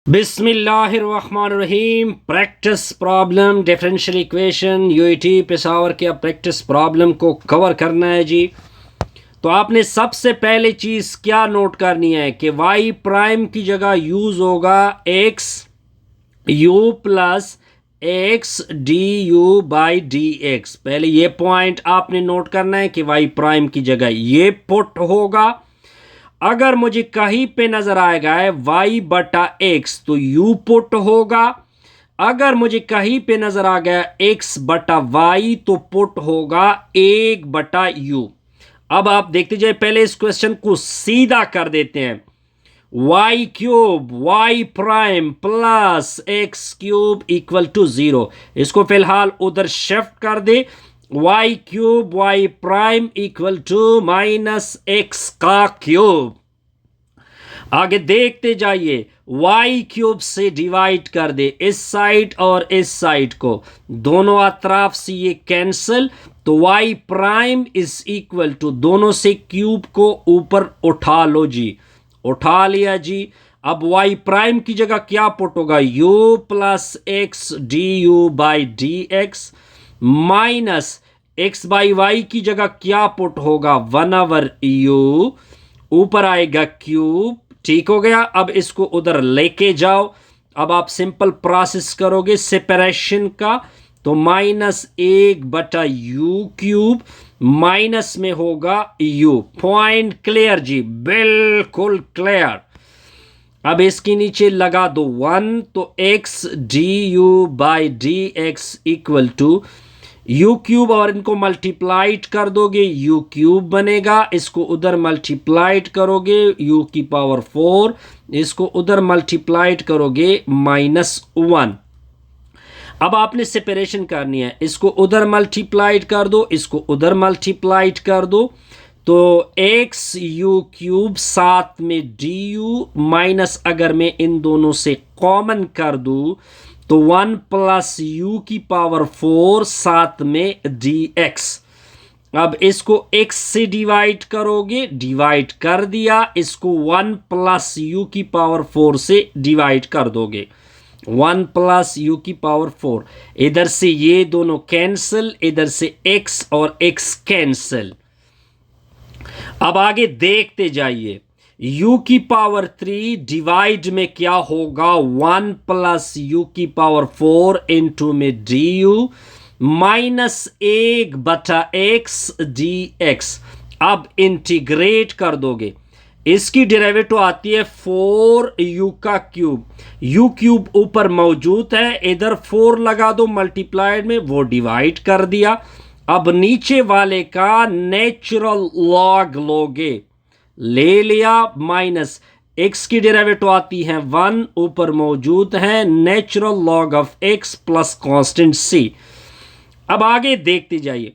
बिस्मिल्लाहिर्रहमानिर्रहीम। Practice problem differential equation UET Peshawar के अब प्रैक्टिस प्रॉब्लम को कवर करना है जी। तो आपने सबसे पहले चीज़ क्या नोट करनी है कि वाई प्राइम की जगह यूज़ होगा x you plus x d u by d x. पहले ये पॉइंट आपने नोट करना है कि वाई प्राइम की जगह ये पुट होगा। अगर मुझे कहीं पे नजर आएगा y बटा x तो u पुट होगा। अगर मुझे कहीं पे नजर आ गया x बटा y तो पुट होगा 1 बटा u। अब आप देखते जाए, पहले इस क्वेश्चन को सीधा कर देते हैं। y cube y prime plus x cube equal to 0। इसको फिलहाल उधर शिफ्ट कर दे। y cube y prime equal to minus x का क्यूब। आगे देखते जाइए, y क्यूब से डिवाइड कर दे इस साइड और इस साइड को, दोनों अतराफ से ये कैंसिल, तो y prime is equal to दोनों से क्यूब को ऊपर उठा लो जी, उठा लिया जी। अब y प्राइम की जगह क्या पुट होगा, u plus x d u by d x minus x by y की जगह क्या पुट होगा 1/u, ऊपर आएगा क्यूब। ठीक हो गया। अब इसको उधर लेके जाओ। अब आप सिंपल प्रोसेस करोगे सेपरेशन का, तो -1 बटा यू क्यूब माइनस में होगा u। पॉइंट क्लियर जी, बिल्कुल क्लियर। अब इसके नीचे लगा दो 1, तो x d u by d x equal to u cube, और इनको मल्टीप्लाइड कर दोगे यू क्यूब बनेगा। इसको उधर मल्टीप्लाइड करोगे यू की पावर 4, इसको उधर मल्टीप्लाइड करोगे -1। अब आपने सेपरेशन करनी है, इसको उधर मल्टीप्लाइड कर दो, इसको उधर मल्टीप्लाइड कर दो, तो एक्स यू क्यूब साथ में डी यू माइनस, अगर मैं इन दोनों से कॉमन कर दूं तो 1 प्लस यू की पावर 4 साथ में डी एक्स। अब इसको x से डिवाइड करोगे, डिवाइड कर दिया, इसको 1 प्लस यू की पावर 4 से डिवाइड कर दोगे, 1 प्लस यू की पावर 4। इधर से ये दोनों कैंसिल, इधर से x और x कैंसिल। अब आगे देखते जाइए, u की पावर 3 डिवाइड में क्या होगा 1 प्लस यू की पावर 4 इंटू में डी यू माइनस 1 बटा एक्स डी एक्स। अब इंटीग्रेट कर दोगे, इसकी डेरिवेटिव आती है 4u का क्यूब, u क्यूब ऊपर मौजूद है, इधर 4 लगा दो मल्टीप्लाइड में, वो डिवाइड कर दिया। अब नीचे वाले का नेचुरल लॉग लोगे, ले लिया, माइनस एक्स की डेरिवेटिव आती है 1, ऊपर मौजूद है natural log of x plus constant c. अब आगे देखते जाइए,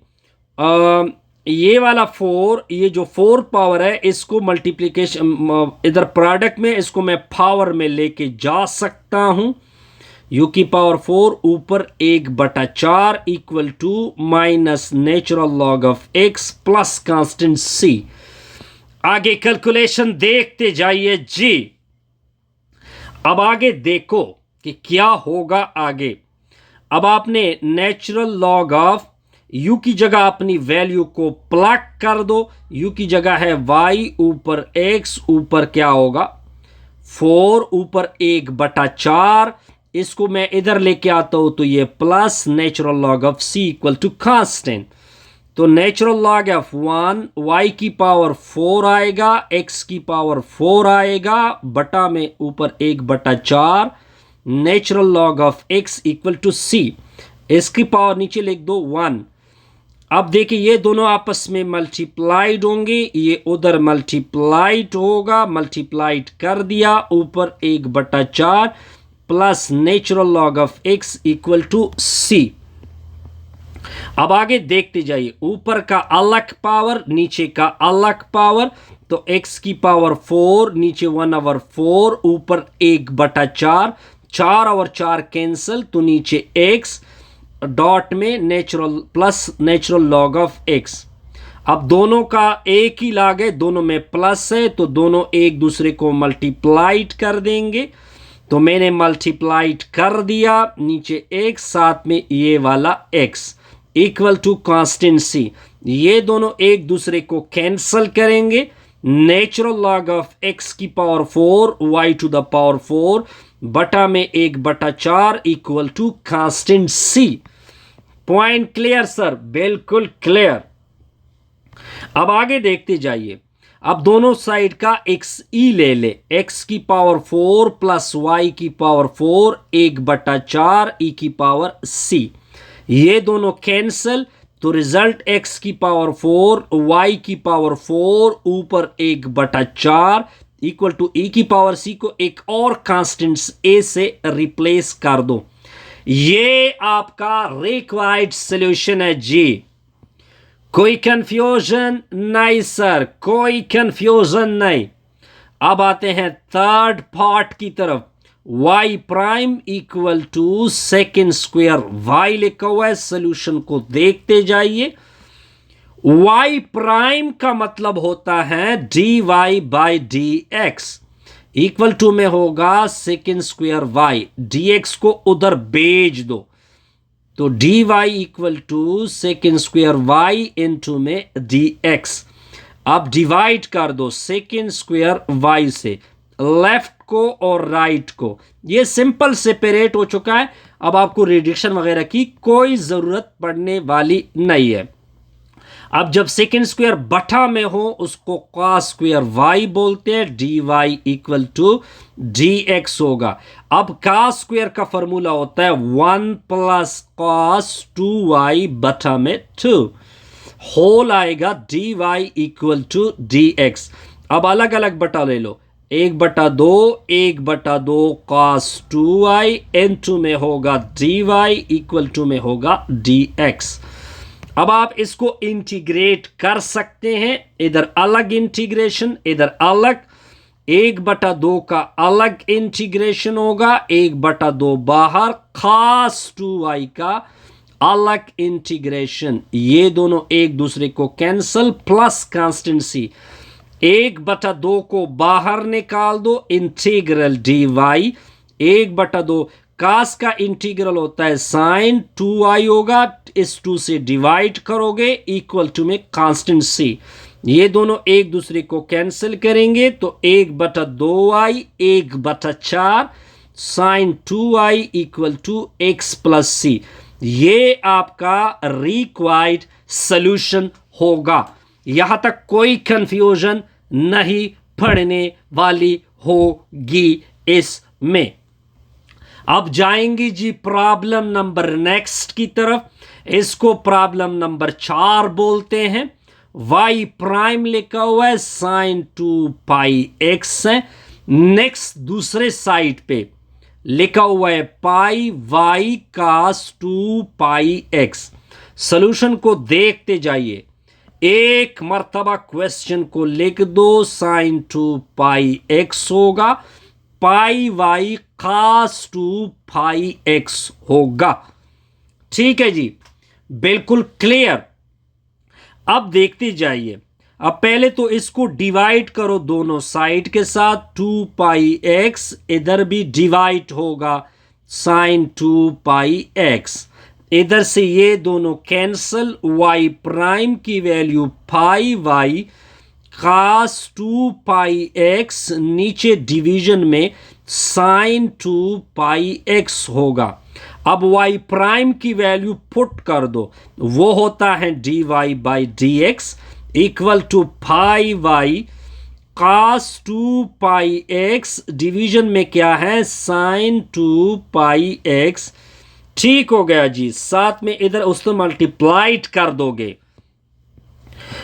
ये वाला 4, ये जो 4 पावर है, इसको मल्टीप्लिकेशन इधर प्रोडक्ट में, इसको मैं पावर में लेके जा सकता हूं। u की पावर 4 ऊपर 1/4 equal to minus natural log of x plus constant c. आगे कैलकुलेशन देखते जाइए जी। अब आगे देखो कि क्या होगा आगे। अब आपने नेचुरल लॉग ऑफ u की जगह अपनी वैल्यू को प्लग कर दो, u की जगह है y, ऊपर x, ऊपर क्या होगा 4, ऊपर 1/4, इसको मैं इधर लेके आता हूं तो ये plus natural log of c equal to constant, तो नेचुरल लॉग ऑफ 1 y की पावर 4 आएगा, x की पावर 4 आएगा, बटा में ऊपर 1/4 natural log of x equal to c। इसकी पावर नीचे लिख दो 1। अब देखिए, ये दोनों आपस में मल्टीप्लाइड होंगे, ये उधर मल्टीप्लाइड होगा, मल्टीप्लाइड कर दिया, ऊपर 1/4 plus natural log of x equal to c। अब आगे देखते जाइए, ऊपर का अलग पावर, नीचे का अलग पावर, तो x की पावर 4, नीचे 1/4, ऊपर 1/4, 4 और 4 कैंसिल, तो नीचे x डॉट में natural plus natural log of x। अब दोनों का एक ही लॉग है, दोनों में प्लस है, तो दोनों एक दूसरे को मल्टीप्लाइड कर देंगे, तो मैंने मल्टीप्लाइड कर दिया, नीचे एक साथ में ये वाला x equal to constant c। ये दोनों एक दूसरे को कैंसल करेंगे। नेचुरल लॉग ऑफ x की power 4 y to the power 4 बटा में 1/4 equal to constant c। Point clear sir? बिल्कुल क्लियर। अब आगे देखते जाइए। अब दोनों साइड का एक्स ई ले ले, x की पावर 4 प्लस y की पावर 4 1/4 e की पावर c। ये दोनों कैंसल, तो रिजल्ट x की पावर 4 y की पावर 4 ऊपर 1/4 इक्वल टू e की पावर c को एक और कांस्टेंट a से रिप्लेस कर दो। ये आपका रिक्वायर्ड सॉल्यूशन है जी। कोई कंफ्यूजन नहीं सर, कोई कंफ्यूजन नहीं। अब आते हैं थर्ड पार्ट की तरफ। y prime equal to second square y लिखा हुआ है, सोल्यूशन को देखते जाइए। y प्राइम का मतलब होता है dy by d x equal to में होगा सेकेंड स्क्वायर y। dx को उधर भेज दो, तो dy equal to second square y into में dx। अब डिवाइड कर दो सेकेंड स्क्वायर y से, लेफ्ट को और राइट को। ये सिंपल सेपरेट हो चुका है। अब आपको रिडक्शन वगैरह की कोई जरूरत पड़ने वाली नहीं है। अब जब सेकेंड स्क्वायर बटा में हो उसको कॉस स्क्वायर y बोलते हैं। dy इक्वल टू dx होगा। अब कॉस स्क्वायर का फॉर्मूला होता है 1 प्लस कॉस 2y बटा में 2, होल आएगा dy इक्वल टू dx। अब अलग अलग बटा ले लो, 1/2 कॉस 2y इनटू में होगा dy इक्वल टू में होगा dx। अब आप इसको इंटीग्रेट कर सकते हैं, इधर अलग इंटीग्रेशन, इधर अलग। 1/2 का अलग इंटीग्रेशन होगा, 1/2 बाहर, खास 2y का अलग इंटीग्रेशन। ये दोनों एक दूसरे को कैंसल, प्लस कांस्टेंसी 1/2 को बाहर निकाल दो, इंटीग्रल dy 1/2 कास का इंटीग्रल होता है साइन 2y होगा, इस 2 से डिवाइड करोगे इक्वल टू में कांस्टेंट c। ये दोनों एक दूसरे को कैंसिल करेंगे तो 1/2y 1/4 sine 2y equal to x plus c। ये आपका रिक्वायर्ड सॉल्यूशन होगा। यहां तक कोई कंफ्यूजन नहीं पड़ने वाली होगी इसमें। अब जाएंगे जी प्रॉब्लम नंबर नेक्स्ट की तरफ। इसको प्रॉब्लम नंबर 4 बोलते हैं। y प्राइम लिखा हुआ है, साइन 2 पाई x है। नेक्स्ट दूसरे साइड पे लिखा हुआ है पाई y cos 2 pi x। Solution को देखते जाइए, एक मर्तबा क्वेश्चन को लिख दो, साइन 2 पाई x होगा, पाई y कास 2 पाई x होगा। ठीक है जी, बिल्कुल क्लियर। अब देखते जाइए। अब पहले तो इसको डिवाइड करो दोनों साइड के साथ, 2 पाई x इधर भी डिवाइड होगा साइन 2 पाई x। इधर से ये दोनों कैंसल, y प्राइम की value pi y cos 2 pi x, नीचे डिवीजन में साइन 2 पाई x होगा। अब y प्राइम की वैल्यू पुट कर दो, वो होता है dy by d x equal to pi y cos 2 pi x, division में क्या है साइन 2 पाई x। ठीक हो गया जी, साथ में इधर उसको मल्टीप्लाइड कर दोगे।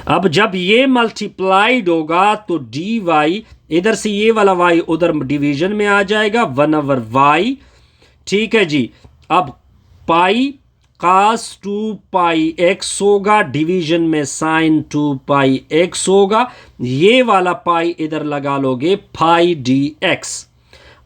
अब जब ये मल्टीप्लाइड होगा तो dy, इधर से ये वाला y उधर डिवीजन में आ जाएगा 1/y। ठीक है जी। अब पाई कास 2 पाई x होगा, डिवीजन में साइन 2 पाई x होगा, ये वाला पाई इधर लगा लोगे पाई dx।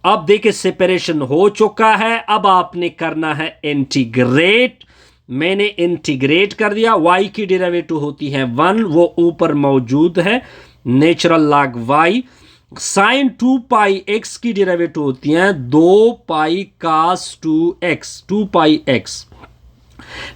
अब देखिए सेपरेशन हो चुका है। अब आपने करना है इंटीग्रेट। मैंने इंटीग्रेट कर दिया। y की डेरिवेटिव होती है 1, वो ऊपर मौजूद है, नेचुरल लॉग y। साइन 2 पाई एक्स की डेरिवेटिव होती है 2 पाई कास 2x, 2 पाई एक्स।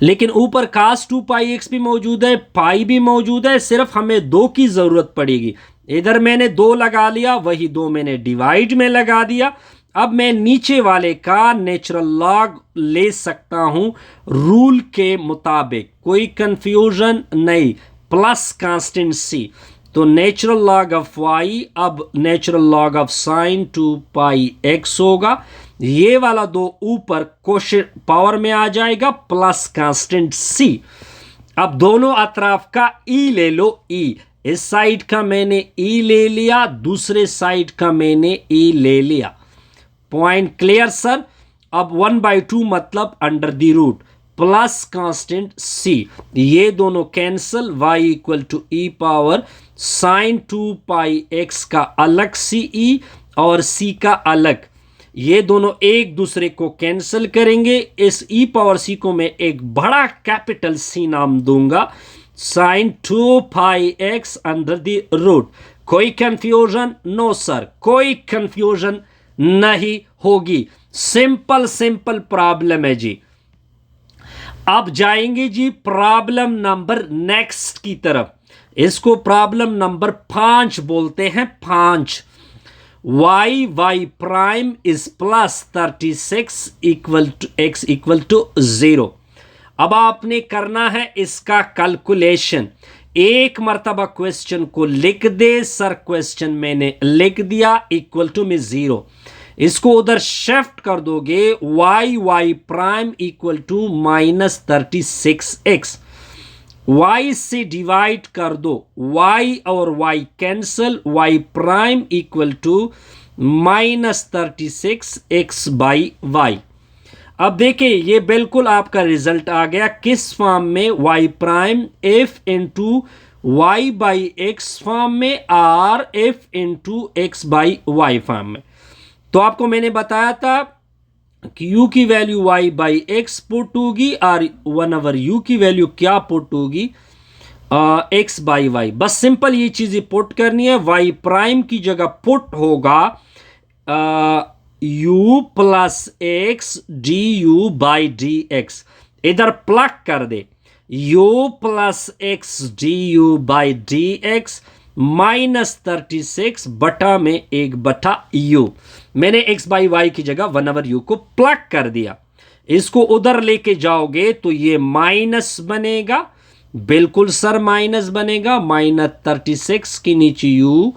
लेकिन ऊपर कास 2 पाई एक्स भी मौजूद है, पाई भी मौजूद है, सिर्फ हमें 2 की जरूरत पड़ेगी। इधर मैंने 2 लगा लिया, वही 2 मैंने डिवाइड में लगा दिया। अब मैं नीचे वाले का नेचुरल लॉग ले सकता हूं रूल के मुताबिक, कोई कंफ्यूजन नहीं, प्लस कांस्टेंट सी। तो नेचुरल लॉग ऑफ y अब natural log of sine 2 pi x होगा। ये वाला 2 ऊपर क्वोशिएंट पावर में आ जाएगा, प्लस कांस्टेंट c। अब दोनों अतराफ का e ले लो, e इस साइड का मैंने e ले लिया, दूसरे साइड का मैंने e ले लिया। Point clear sir. अब 1/2 मतलब under the root plus constant c, ये दोनों cancel, y equal to e power sine 2 pi x का अलग ce और c का अलग, ये दोनों एक दूसरे को कैंसिल करेंगे। इस e पावर c को मैं एक बड़ा कैपिटल C नाम दूंगा, sine 2 pi x under the root. कोई कंफ्यूजन? नो सर, कोई कंफ्यूजन नहीं होगी। सिंपल सिंपल प्रॉब्लम है जी। अब जाएंगे जी प्रॉब्लम नंबर नेक्स्ट की तरफ। इसको प्रॉब्लम नंबर 5 बोलते हैं। 5 y prime is plus 36 equal to x equal to 0। अब आपने करना है इसका कैलकुलेशन। एक मर्तबा क्वेश्चन को लिख दे, सर क्वेश्चन मैंने लिख दिया, इक्वल टू में 0। इसको उधर शिफ्ट कर दोगे, y prime equal to minus 36x, y से डिवाइड कर दो, y और y cancel, y prime equal to minus 36x by y। अब देखिए ये बिल्कुल आपका रिजल्ट आ गया किस फॉर्म में, y prime f into y by x form में, और f into x by y form में। तो आपको मैंने बताया था कि u की value y by x put होगी और 1/u u की वैल्यू क्या पुट होगी, x बाई वाई। बस सिंपल ये चीजें पुट करनी है। y प्राइम की जगह पुट होगा u plus x d u by d x. इधर प्लग कर दे, u plus x d u by d x minus 36 बटा में 1/u। मैंने x बाई वाई की जगह 1/u को प्लग कर दिया। इसको उधर लेके जाओगे तो ये माइनस बनेगा, बिल्कुल सर माइनस बनेगा, माइनस 36 के नीचे u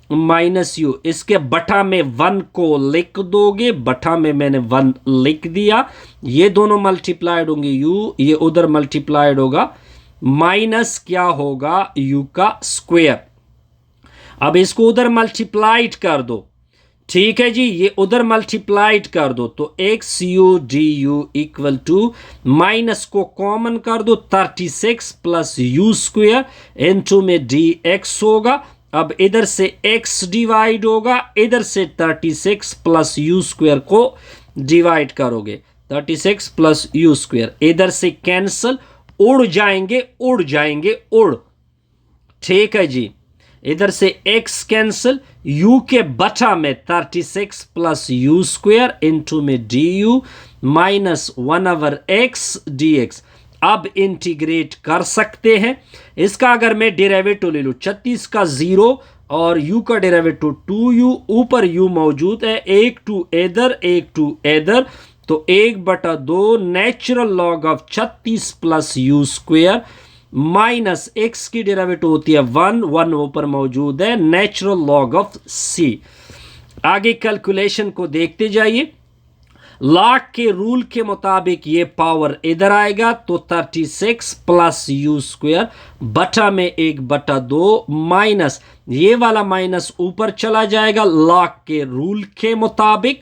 माइनस u, इसके बटा में 1 को लिख दोगे, बटा में मैंने 1 लिख दिया। ये दोनों मल्टीप्लाइड होंगे u, ये उधर मल्टीप्लाइड होगा, माइनस क्या होगा u का स्क्वायर। अब इसको उधर मल्टीप्लाइड कर दो, ठीक है जी, ये उधर मल्टीप्लाइड कर दो तो x u d u equal to, minus को कॉमन कर दो, 36 प्लस यू स्क्वायर इनटू में डी एक्स होगा। अब इधर से x डिवाइड होगा, इधर से 36 प्लस यू स्क्वायर को डिवाइड करोगे, 36 प्लस यू स्क्वायर, इधर से कैंसल, उड़ जाएंगे उड़ जाएंगे उड़, ठीक है जी। इधर से x कैंसिल, u के बटा में 36 प्लस यू स्क्वायर इंटू में D you minus 1/x dx। अब इंटीग्रेट कर सकते हैं। इसका अगर मैं डेरिवेटिव ले लूँ, 36 का 0 और u का डेरिवेटिव 2u, ऊपर u मौजूद है, एक टू इधर एक टू इधर, तो 1/2 natural log of 36 plus u square minus x की डेरिवेटिव होती है 1 ऊपर मौजूद है, नेचुरल लॉग ऑफ c। आगे कैलकुलेशन को देखते जाइए। लॉग के रूल के मुताबिक ये पावर इधर आएगा तो 36 प्लस यू स्क्वायर बटा में 1/2 माइनस, ये वाला माइनस ऊपर चला जाएगा लॉग के रूल के मुताबिक,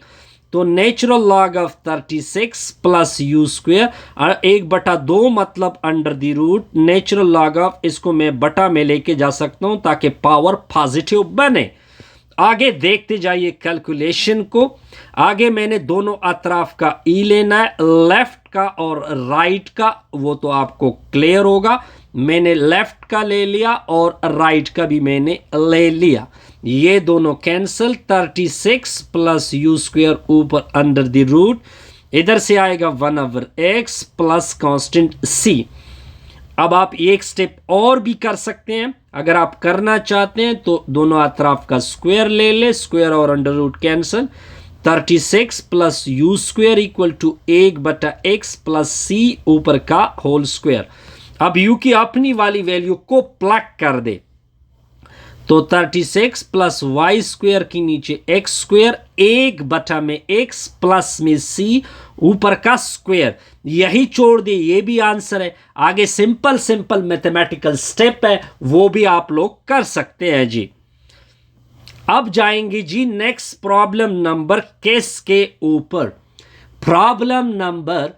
तो natural log of 36 plus u square और 1/2 मतलब under the root natural log of, इसको मैं बटा में लेके जा सकता हूं ताकि पावर पॉजिटिव बने। आगे देखते जाइए कैलकुलेशन को। आगे मैंने दोनों अतराफ का ई लेना है, लेफ्ट का और राइट का, वो तो आपको क्लियर होगा। मैंने लेफ्ट का ले लिया और राइट का भी मैंने ले लिया, ये दोनों कैंसल। 36 प्लस यू स्क्वायर ऊपर अंडर द रूट, इधर से आएगा 1/x प्लस कांस्टेंट c। अब आप एक स्टेप और भी कर सकते हैं, अगर आप करना चाहते हैं तो दोनों अतराफ का स्क्वायर ले ले, स्क्वायर और under root cancel. 36 plus u square equal to 1/x plus c ऊपर का होल स्क्वायर। अब u की अपनी वाली वैल्यू को प्लग कर दे, तो 36 प्लस वाई स्क्वायर की नीचे एक्स स्क्वायर, 1/x प्लस में c ऊपर का स्क्वायर, यही छोड़ दे, ये भी आंसर है। आगे सिंपल सिंपल मैथमेटिकल स्टेप है, वो भी आप लोग कर सकते हैं जी। अब जाएंगे जी नेक्स्ट प्रॉब्लम नंबर किस के ऊपर, प्रॉब्लम नंबर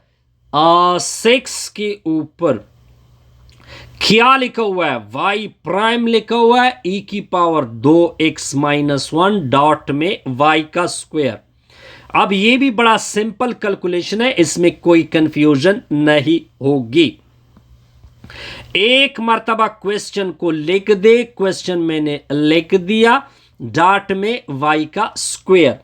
6 के ऊपर। क्या लिखा हुआ है, y प्राइम लिखा हुआ है e की पावर 2x माइनस 1 डॉट में y का स्क्वायर। अब ये भी बड़ा सिंपल कैलकुलेशन है, इसमें कोई कंफ्यूजन नहीं होगी। एक मर्तबा क्वेश्चन को लिख दे, क्वेश्चन मैंने लिख दिया, डॉट में y का स्क्वायर।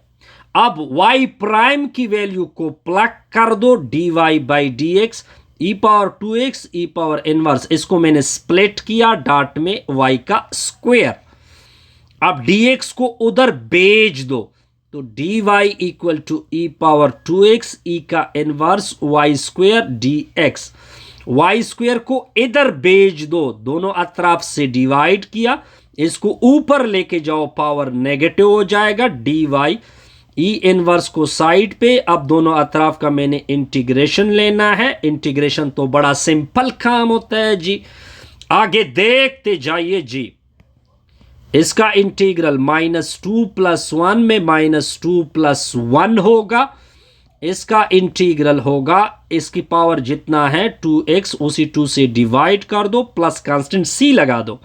अब y प्राइम की वैल्यू को प्लग कर दो, dy by d x, E power 2x E power inverse, इसको मैंने स्प्लिट किया, डॉट में y का स्क्वायर। अब dx को उधर भेज दो, तो dy equal to e power 2x e का inverse y square dx। y square को इधर भेज दो, दोनों अतराफ से डिवाइड किया, इसको ऊपर लेके जाओ, पावर नेगेटिव हो जाएगा, dy ई इनवर्स को साइड पे। अब दोनों अतराफ का मैंने इंटीग्रेशन लेना है, इंटीग्रेशन तो बड़ा सिंपल काम होता है जी, आगे देखते जाइए जी। इसका इंटीग्रल -2 + 1 में -2 + 1 होगा, इसका इंटीग्रल होगा, इसकी पावर जितना है 2x, उसी 2 से डिवाइड कर दो, प्लस कांस्टेंट c लगा दो।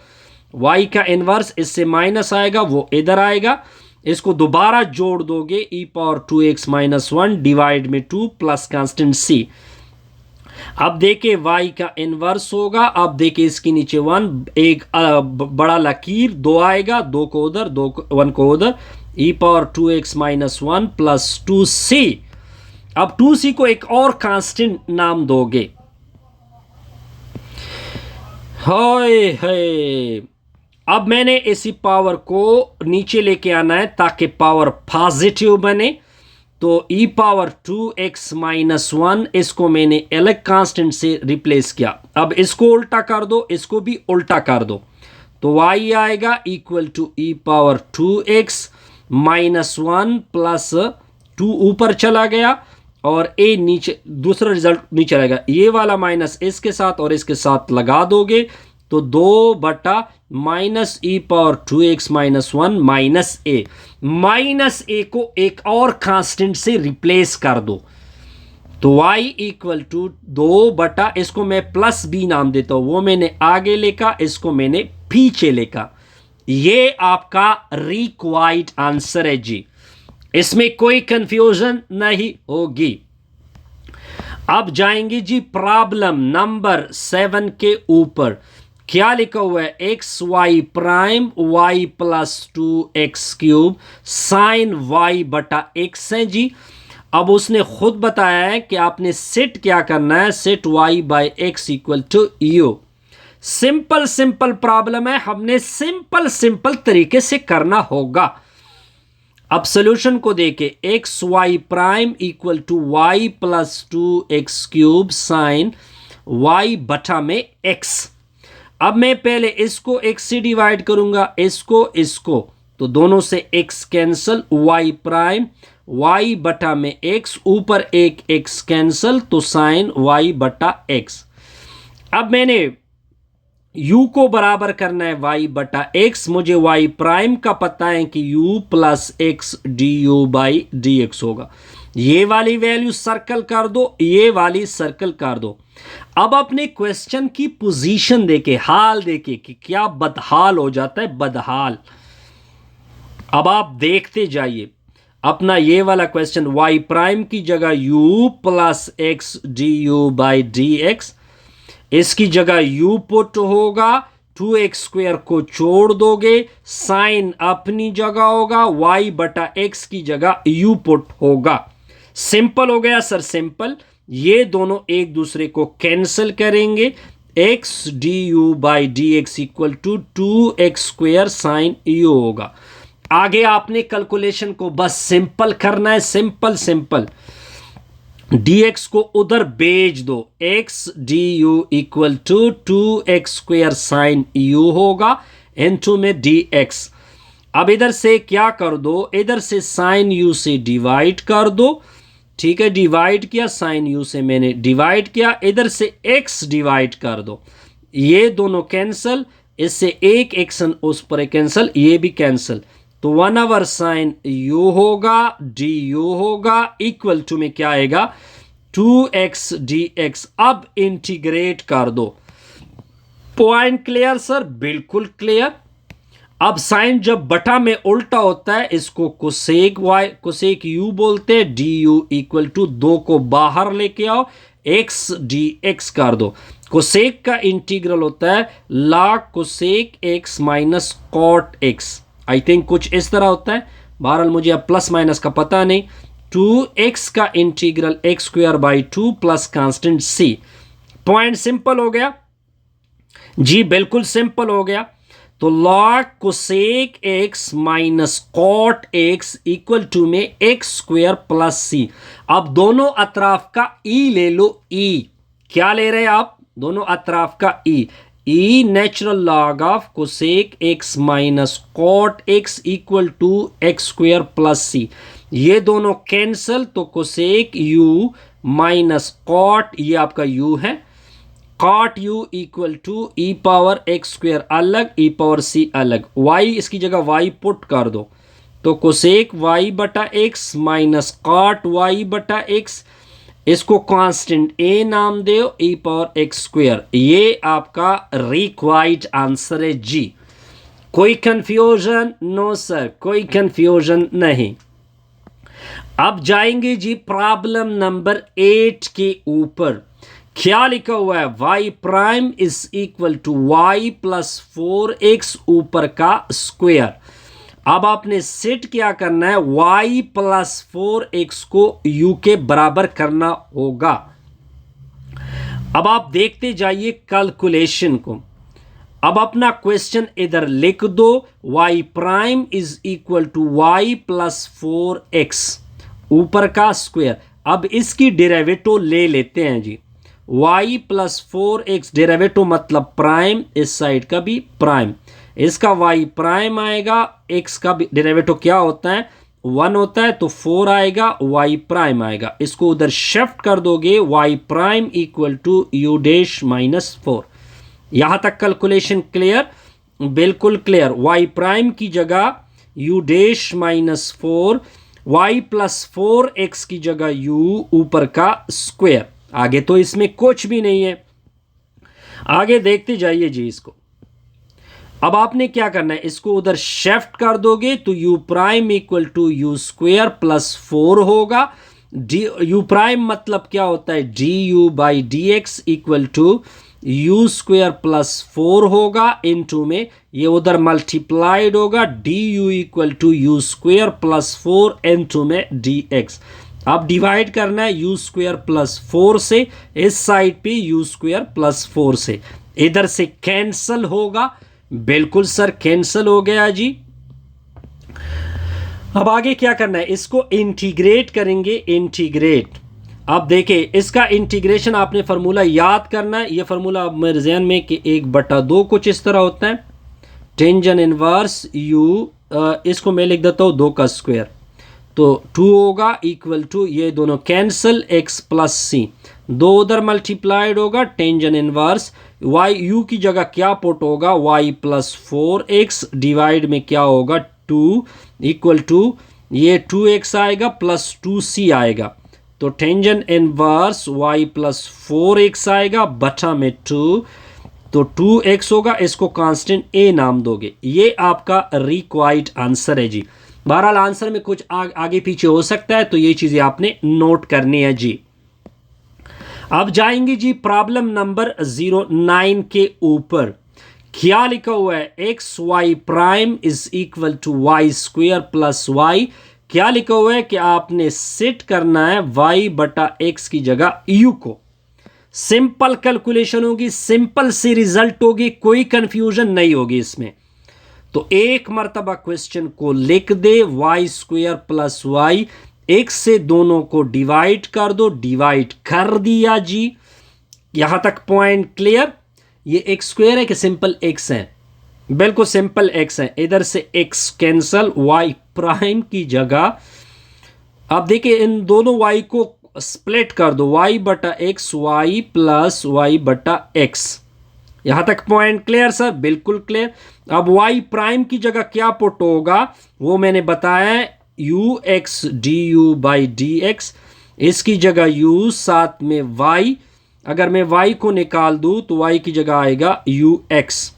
y का इनवर्स इससे माइनस आएगा, वो इधर आएगा, इसको दोबारा जोड़ दोगे, ई पावर 2x माइनस 1 डिवाइड में 2 प्लस कांस्टेंट c। अब देखिए y का इनवर्स होगा, अब देखिए इसके नीचे 1, एक बड़ा लकीर 2 आएगा, 2 को उधर, 1 को उधर, ई power 2x minus 1 plus 2c। अब 2c को एक और कांस्टेंट नाम दोगे, हाय। अब मैंने इसी पावर को नीचे लेके आना है ताकि पावर पॉजिटिव बने, तो ई पावर 2x माइनस 1, इसको मैंने अलग कांस्टेंट से रिप्लेस किया। अब इसको उल्टा कर दो, इसको भी उल्टा कर दो, तो y आएगा equal to e power 2x minus 1 plus 2 ऊपर चला गया, और a नीचे, दूसरा रिजल्ट नीचे आएगा, ये वाला माइनस इसके साथ और इसके साथ लगा दोगे, तो 2 बटा माइनस ई पावर 2x माइनस 1 माइनस ए, माइनस ए को एक और कांस्टेंट से रिप्लेस कर दो, तो y इक्वल टू 2 बटा, इसको मैं प्लस b नाम देता हूं, वो मैंने आगे लिखा, इसको मैंने पीछे लिखा। ये आपका रिक्वायर्ड आंसर है जी, इसमें कोई कंफ्यूजन नहीं होगी। अब जाएंगे जी प्रॉब्लम नंबर 7 के ऊपर। क्या लिखा हुआ है, x y prime y plus 2x cube sine y बटा x है जी। अब उसने खुद बताया है कि आपने सेट क्या करना है, set y by x equal to u। Simple simple problem है, हमने सिंपल सिंपल तरीके से करना होगा। अब सोल्यूशन को देखे, x y prime equal to y plus 2x cube sine y बटा में x। अब मैं पहले इसको x से डिवाइड करूंगा, इसको, तो दोनों से x cancel, y prime y बटा में x, ऊपर एक x कैंसल, तो साइन y बटा x। अब मैंने u को बराबर करना है y बटा x, मुझे y प्राइम का पता है कि u plus x du by d x होगा। ये वाली वैल्यू सर्कल कर दो, ये वाली सर्कल कर दो। अब अपने क्वेश्चन की पोजीशन देके, हाल देके कि क्या बदहाल हो जाता है, बदहाल। अब आप देखते जाइए अपना ये वाला क्वेश्चन, y प्राइम की जगह u plus x du by d x, इसकी जगह u पुट होगा, 2x² को छोड़ दोगे, साइन अपनी जगह होगा, y बटा x की जगह u पुट होगा। सिंपल हो गया सर, सिंपल। ये दोनों एक दूसरे को कैंसिल करेंगे, x du by d x equal to 2x² sine u होगा। आगे आपने कैलकुलेशन को बस सिंपल करना है, सिंपल सिंपल। dx को उधर भेज दो, x du equal to 2x² sine u होगा, इनटू में dx। अब इधर से क्या कर दो, इधर से साइन u से डिवाइड कर दो, ठीक है, डिवाइड किया, साइन u से मैंने डिवाइड किया, इधर से x डिवाइड कर दो, ये दोनों कैंसिल, इससे एक एक्शन उस पर कैंसिल, ये भी कैंसिल, तो 1/, साइन u होगा, du होगा, इक्वल टू में क्या आएगा, 2x dx। अब इंटीग्रेट कर दो। Point clear sir? बिल्कुल क्लियर। अब साइन जब बटा में उल्टा होता है, इसको कोसेक y कोसेक u बोलते हैं, du इक्वल टू 2 को बाहर लेके आओ, x dx कर दो। कोसेक का इंटीग्रल होता है log cosec x minus cot x, I think कुछ इस तरह होता है, बहरहाल मुझे अब प्लस माइनस का पता नहीं। 2x का integral x² by 2 plus constant c। Point simple हो गया जी, बिल्कुल सिंपल हो गया। तो log cosec x minus cot x equal to में x² प्लस c। अब दोनों अतराफ का e ले लो, e क्या ले रहे हैं आप, दोनों अतराफ का e, e natural log of cosec x minus cot x equal to x² plus c। ये दोनों कैंसल, तो कोसेक u माइनस कॉट, ये आपका u है, cot u equal to e power x² अलग, e पावर c अलग, y इसकी जगह y पुट कर दो, तो कोसेक y बटा x माइनस कॉट y बटा x, इसको कांस्टेंट a नाम दो, e पावर x²। ये आपका रिक्वायर्ड आंसर है जी। कोई कंफ्यूजन? नो सर, कोई कंफ्यूजन नहीं। अब जाएंगे जी प्रॉब्लम नंबर 8 के ऊपर। क्या लिखा हुआ है, y prime is equal to y plus 4x ऊपर का स्क्वायर। अब आपने सेट क्या करना है, y प्लस 4x को u के बराबर करना होगा। अब आप देखते जाइए कैलकुलेशन को। अब अपना क्वेश्चन इधर लिख दो, y prime is equal to y plus 4x ऊपर का स्क्वायर। अब इसकी डेरिवेटिव ले लेते हैं जी, y प्लस 4x डेरिवेटिव मतलब प्राइम, इस साइड का भी प्राइम, इसका y प्राइम आएगा, x का भी डेरिवेटिव क्या होता है 1 होता है, तो 4 आएगा, y प्राइम आएगा, इसको उधर शिफ्ट कर दोगे, y prime equal to u dash minus 4। यहां तक कैलकुलेशन क्लियर? बिल्कुल क्लियर। y प्राइम की जगह u dash minus 4, y plus 4x की जगह u ऊपर का स्क्वायर। आगे तो इसमें कुछ भी नहीं है, आगे देखते जाइए जी इसको। अब आपने क्या करना है, इसको उधर शिफ्ट कर दोगे, तो u prime equal to u square plus 4 होगा। u प्राइम मतलब क्या होता है, du by d x equal to u square plus 4 होगा, इनटू में ये उधर मल्टीप्लाइड होगा, du equal to u square plus 4 into में dx। अब डिवाइड करना है u स्क्वायर प्लस 4 से, इस साइड पे u स्क्वायर प्लस 4 से, इधर से कैंसल होगा। बिल्कुल सर, कैंसल हो गया जी। अब आगे क्या करना है, इसको इंटीग्रेट करेंगे, इंटीग्रेट। अब देखिए इसका इंटीग्रेशन आपने फार्मूला याद करना है। ये फार्मूला अब मेरे ज़हन में कि 1/2 कुछ इस तरह होता है, टेंजन इनवर्स u, इसको मैं लिख देता हूँ 2 का स्क्वायर, तो 2 होगा इक्वल टू, ये दोनों कैंसिल, x प्लस सी, 2 उधर मल्टीप्लाइड होगा, टेंजन इनवर्स y, u की जगह क्या पुट होगा, y प्लस 4x डिवाइड में क्या होगा 2 इक्वल टू, ये 2x आएगा प्लस 2c आएगा, तो tangent inverse y plus 4x आएगा बटा में 2, तो 2x होगा, इसको कांस्टेंट a नाम दोगे। ये आपका रिक्वायर्ड आंसर है जी। बहरहाल आंसर में कुछ आगे पीछे हो सकता है, तो ये चीज़ें आपने नोट करनी है जी। अब जाएंगे जी प्रॉब्लम नंबर 09 के ऊपर। क्या लिखा हुआ है? X y prime is equal to y square plus y. क्या लिखा हुआ है कि आपने सेट करना है y बटा एक्स की जगह u को। सिंपल कैलकुलेशन होगी, सिंपल सी रिजल्ट होगी, कोई कंफ्यूजन नहीं होगी इसमें। तो एक मर्तबा क्वेश्चन को लिख दे, y square plus y, x से दोनों को डिवाइड कर दो, डिवाइड कर दिया जी। यहां तक पॉइंट क्लियर? ये एक्स स्क्वायर है कि सिंपल एक्स है? बिल्कुल सिंपल एक्स है। इधर से एक्स कैंसल, वाई प्राइम की जगह अब देखिए इन दोनों वाई को स्प्लिट कर दो, वाई बटा एक्स वाई प्लस वाई बटा एक्स। यहां तक पॉइंट क्लियर सर? बिल्कुल क्लियर। अब वाई प्राइम की जगह क्या पुट होगा वो मैंने बताया, you x d u by d x. इसकी जगह यू, साथ में वाई। अगर मैं y को निकाल दूं तो y की जगह आएगा ux।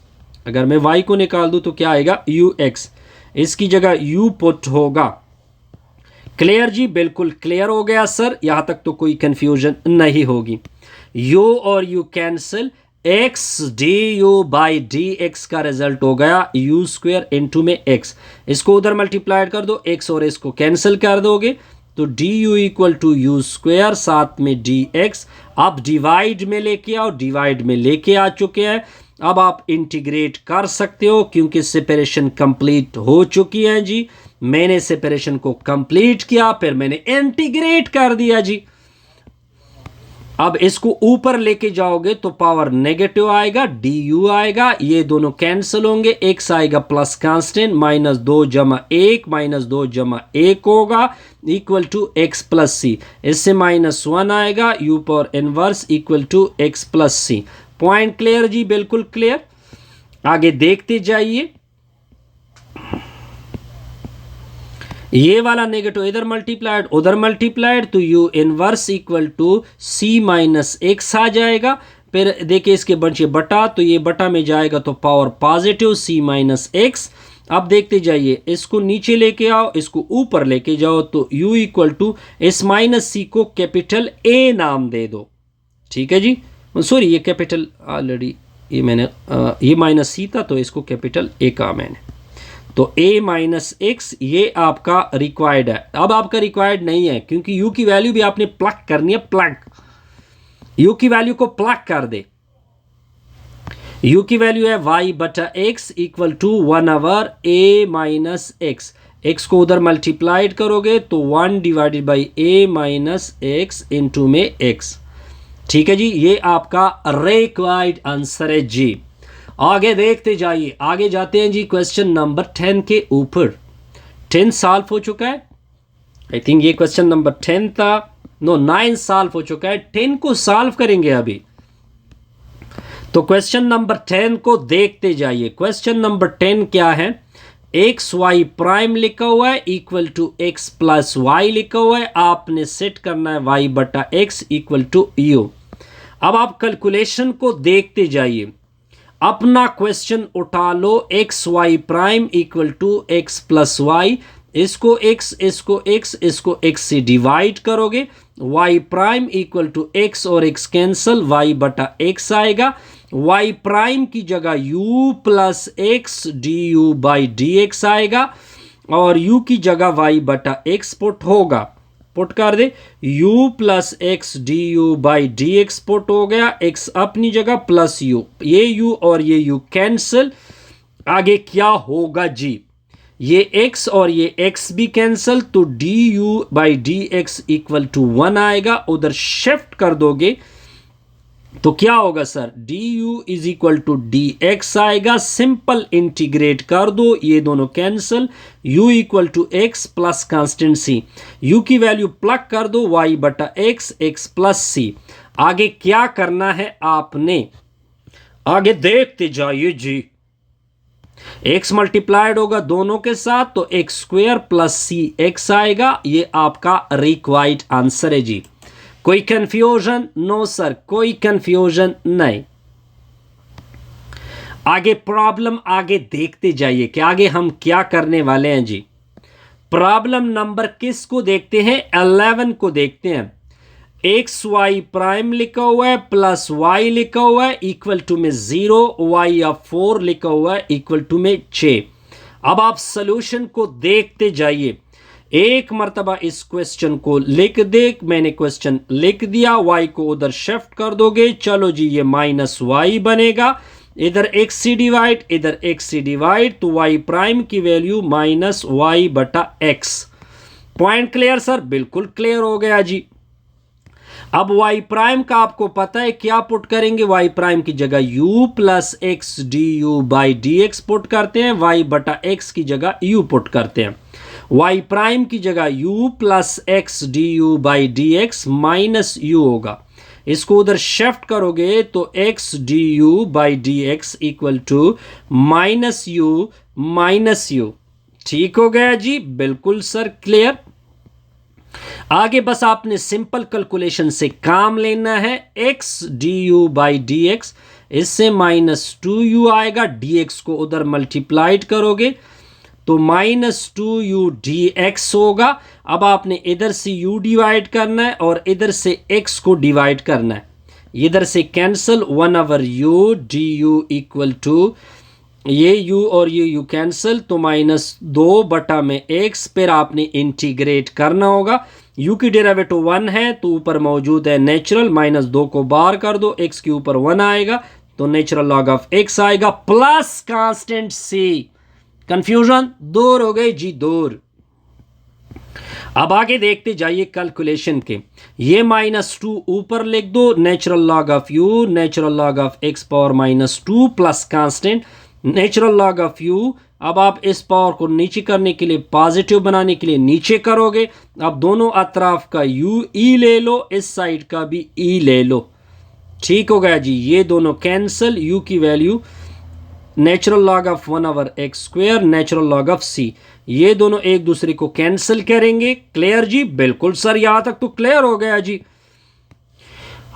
अगर मैं y को निकाल दूं तो क्या आएगा? ux। इसकी जगह u पुट होगा। क्लियर जी? बिल्कुल क्लियर हो गया सर। यहां तक तो कोई कंफ्यूजन नहीं होगी। u और u cancel, x d u by d x का रिजल्ट हो गया यू स्क्वायर इंटू में x। इसको उधर मल्टीप्लाइड कर दो, x और इसको कैंसिल कर दोगे तो d u equal to u square, साथ में डी एक्स। आप डिवाइड में लेके आओ, डिवाइड में लेके आ चुके हैं। अब आप इंटीग्रेट कर सकते हो क्योंकि सेपरेशन कंप्लीट हो चुकी है जी। मैंने सेपरेशन को कंप्लीट किया, फिर मैंने इंटीग्रेट कर दिया जी। अब इसको ऊपर लेके जाओगे तो पावर नेगेटिव आएगा, डी यू आएगा, ये दोनों कैंसिल होंगे, एक्स आएगा प्लस कांस्टेंट, माइनस 2 जमा 1, माइनस 2 जमा 1 होगा equal to x plus c. इससे माइनस 1 आएगा, u power inverse equal to x plus c. Point clear जी? बिल्कुल क्लियर। आगे देखते जाइए। ये वाला नेगेटिव इधर मल्टीप्लाइड उधर मल्टीप्लाइड तो u inverse equal to c minus x आ जाएगा। फिर देखिए इसके बचे बटा, तो ये बटा में जाएगा तो पावर पॉजिटिव सी माइनस एक्स। अब देखते जाइए, इसको नीचे लेके आओ, इसको ऊपर लेके जाओ तो u इक्वल टू इस माइनस सी को कैपिटल ए नाम दे दो। ठीक है जी? सॉरी, ये कैपिटल ऑलरेडी ये मैंने ये माइनस सी था तो इसको कैपिटल ए का मैंने, तो a माइनस एक्स ये आपका रिक्वायर्ड है। अब आपका रिक्वायर्ड नहीं है क्योंकि u की वैल्यू भी आपने प्लग करनी है। प्लग u की वैल्यू को प्लग कर दे। u की वैल्यू है y बटा x equal to 1/a minus x. X को उधर मल्टीप्लाइड करोगे तो 1 divided by a minus x into में x। ठीक है जी? ये आपका रिक्वायर्ड आंसर है जी। आगे देखते जाइए, आगे जाते हैं जी क्वेश्चन नंबर 10 के ऊपर। 10 सॉल्व हो चुका है। आई थिंक ये क्वेश्चन नंबर 10 था। नो 9 सॉल्व हो चुका है। 10 को सॉल्व करेंगे अभी। तो क्वेश्चन नंबर 10 को देखते जाइए। क्वेश्चन नंबर 10 क्या है? एक्स वाई प्राइम लिखा हुआ है equal to x plus y लिखा हुआ है। आपने सेट करना है वाई बटा एक्स इक्वल टू यू। अब आप कैलकुलेशन को देखते जाइए। अपना क्वेश्चन उठा लो, x y prime equal to x plus y. इसको x, इसको x, इसको x से डिवाइड करोगे, y prime equal to x और x कैंसल, y बटा x आएगा। y प्राइम की जगह u plus x d u by d x आएगा और u की जगह y बटा x पुट होगा। पुट कर दे, u plus x d u by d x put हो गया, x अपनी जगह प्लस u, ये u और ये u कैंसिल। आगे क्या होगा जी? ये x और ये x भी कैंसिल तो d u by d x equal to 1 आएगा। उधर शिफ्ट कर दोगे तो क्या होगा sir? D u is equal to d x आएगा। सिंपल इंटीग्रेट कर दो, ये दोनों cancel, u equal to x plus constant c। u की वैल्यू प्लग कर दो, y बटा एक्स, एक्स प्लस c। आगे क्या करना है आपने? आगे देखते जाइए जी। x मल्टीप्लाइड होगा दोनों के साथ तो एक्स स्क्वायर प्लस सी एक्स आएगा। ये आपका रिक्वायर्ड आंसर है जी। कोई कंफ्यूजन? नो सर, कोई कंफ्यूजन नहीं। आगे प्रॉब्लम आगे देखते जाइए कि आगे हम क्या करने वाले हैं जी। प्रॉब्लम नंबर किस को देखते हैं? 11 को देखते हैं। एक्स वाई प्राइम लिखा हुआ है प्लस वाई लिखा हुआ है इक्वल टू में 0, वाई ऑफ 4 लिखा हुआ है इक्वल टू में 6। अब आप सॉल्यूशन को देखते जाइए, एक मर्तबा इस क्वेश्चन को लिख दे, मैंने क्वेश्चन लिख दिया, वाई को उधर शिफ्ट कर दोगे, चलो जी ये माइनस वाई बनेगा, इधर एक्स से डिवाइड, इधर एक्स से डिवाइड, तो वाई प्राइम की वैल्यू माइनस वाई बटा एक्स। Point clear sir? बिल्कुल क्लियर हो गया जी। अब y प्राइम का आपको पता है क्या पुट करेंगे, y प्राइम की जगह u plus x d u by d x put करते हैं, y बटा x की जगह u पुट करते हैं। y प्राइम की जगह u plus x d u by d x minus u होगा, इसको उधर शिफ्ट करोगे तो x d u by d x equal to minus u। ठीक हो गया जी? बिल्कुल सर क्लियर। आगे बस आपने सिंपल कैलकुलेशन से काम लेना है, x d u by d x, इससे माइनस 2u आएगा, dx को उधर मल्टीप्लाइड करोगे तो माइनस 2u dx होगा। अब आपने इधर से u डिवाइड करना है और इधर से x को डिवाइड करना है, इधर से cancel, 1/u du equal to ये u और ये u कैंसिल, तो माइनस 2 बटा में x, फिर आपने इंटीग्रेट करना होगा, u की डेरिवेटिव 1 है तो ऊपर मौजूद है नेचुरल, माइनस 2 को बाहर कर दो, x के ऊपर 1 आएगा तो नेचुरल लॉग ऑफ x आएगा प्लस कांस्टेंट c। कंफ्यूजन दूर हो गई जी, दूर। अब आगे देखते जाइए कैलकुलेशन के, ये माइनस 2 ऊपर लिख दो, natural log of u, natural log of x power minus 2 plus constant natural log of u। अब आप इस पावर को नीचे करने के लिए, पॉजिटिव बनाने के लिए नीचे करोगे, अब दोनों अतराफ का u e ले लो, इस साइड का भी e ले लो। ठीक हो गया जी, ये दोनों कैंसिल, u की value natural log of 1/x square, natural log of c, ये दोनों एक दूसरे को कैंसिल करेंगे। क्लियर जी? बिल्कुल सर, यहां तक तो क्लियर हो गया जी।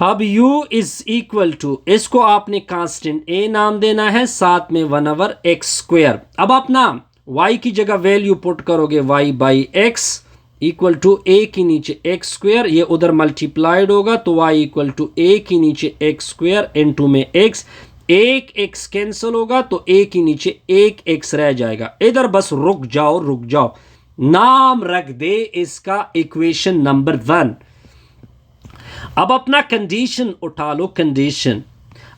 अब u इज इक्वल टू, इसको आपने कांस्टेंट a नाम देना है, साथ में 1/x स्क्वायर। अब आप ना y की जगह वैल्यू पुट करोगे, y by x equal to a की नीचे x स्क्वायर, ये उधर मल्टीप्लाइड होगा तो y इक्वल टू a की नीचे x स्क्वायर इनटू में x, एक x कैंसिल होगा तो a की नीचे एक x रह जाएगा। इधर बस रुक जाओ, नाम रख दे इसका इक्वेशन नंबर 1। अब अपना कंडीशन उठा लो, कंडीशन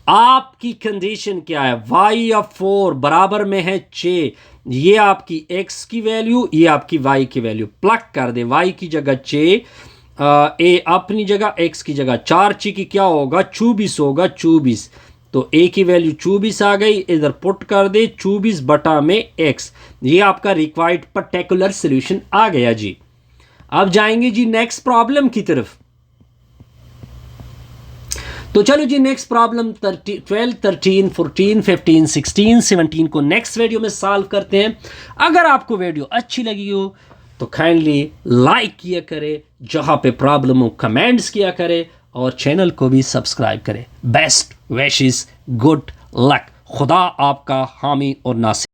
आपकी कंडीशन क्या है, y ऑफ 4 बराबर में है 6, ये आपकी x की वैल्यू, ये आपकी y की वैल्यू, प्लग कर दे, y की जगह 6, a अपनी जगह, x की जगह 4, 6 की क्या होगा 24 होगा, 24, तो a की वैल्यू 24 आ गई, इधर पुट कर दे 24 बटा में x, ये आपका रिक्वायर्ड पर्टिकुलर सोल्यूशन आ गया जी। अब जाएंगे जी नेक्स्ट प्रॉब्लम की तरफ। तो चलो जी नेक्स्ट प्रॉब्लम 12, 13, 14, 15, 16, 17 को नेक्स्ट वीडियो में सॉल्व करते हैं। अगर आपको वीडियो अच्छी लगी हो तो काइंडली लाइक किया करें, जहां पे प्रॉब्लम हो कमेंट्स किया करें और चैनल को भी सब्सक्राइब करें। बेस्ट विशेस, गुड लक, खुदा आपका हामी और नासिर।